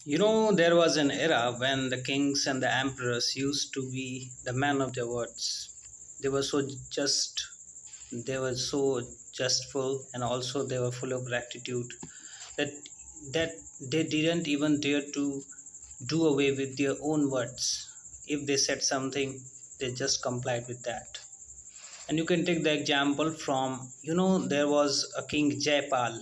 There was an era when the kings and the emperors used to be the men of their words. They were so just, they were so justful, and also they were full of gratitude that that they didn't even dare to do away with their own words. If they said something, they just complied with that. And you can take the example from, there was a king Jaipal.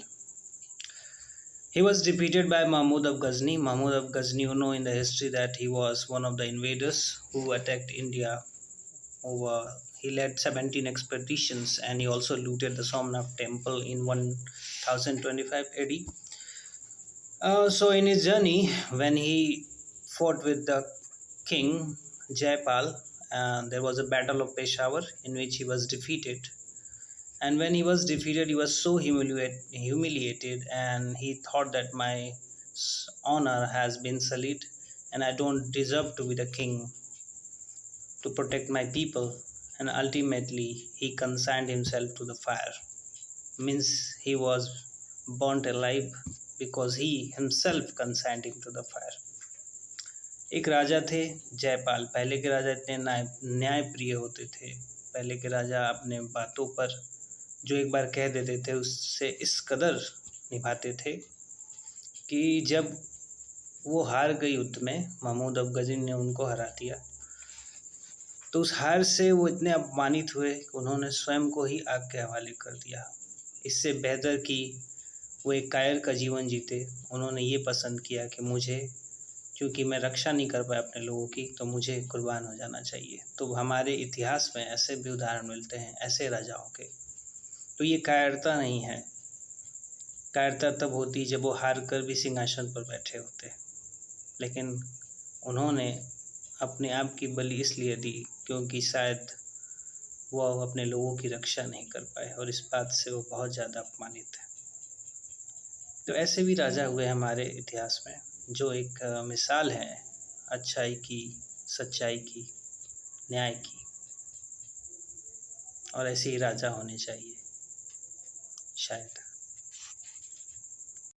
He was defeated by Mahmud of Ghazni. Mahmud of Ghazni, in the history that he was one of the invaders who attacked India over. He led 17 expeditions and he also looted the Somnath temple in 1025 AD. So in his journey, when he fought with the king Jaipal, there was a battle of Peshawar in which he was defeated. And when he was defeated, he was so humiliated, and he thought that my honor has been sullied, and I don't deserve to be the king to protect my people. And ultimately, he consigned himself to the fire. Means he was burnt alive because he himself consigned him to the fire. एक राजा थे जयपाल। पहले के राजा इतने न्याय प्रिय होते थे। पहले के राजा अपने बातों पर जो एक बार कह देते थे उससे इस कदर निभाते थे कि जब वो हार गए युद्ध में, महमूद अफ गजनी ने उनको हरा दिया, तो उस हार से वो इतने अपमानित हुए कि उन्होंने स्वयं को ही आग के हवाले कर दिया। इससे बेहतर कि वो एक कायर का जीवन जीते, उन्होंने ये पसंद किया कि मुझे, क्योंकि मैं रक्षा नहीं कर पाया अपने लोगों की, तो मुझे कुर्बान हो जाना चाहिए। तो हमारे इतिहास में ऐसे भी उदाहरण मिलते हैं ऐसे राजाओं के। तो ये कायरता नहीं है। कायरता तब होती जब वो हार कर भी सिंहासन पर बैठे होते, लेकिन उन्होंने अपने आप की बलि इसलिए दी क्योंकि शायद वो अपने लोगों की रक्षा नहीं कर पाए, और इस बात से वो बहुत ज़्यादा अपमानित है। तो ऐसे भी राजा हुए हमारे इतिहास में जो एक मिसाल है अच्छाई की, सच्चाई की, न्याय की, और ऐसे ही राजा होने चाहिए शायद।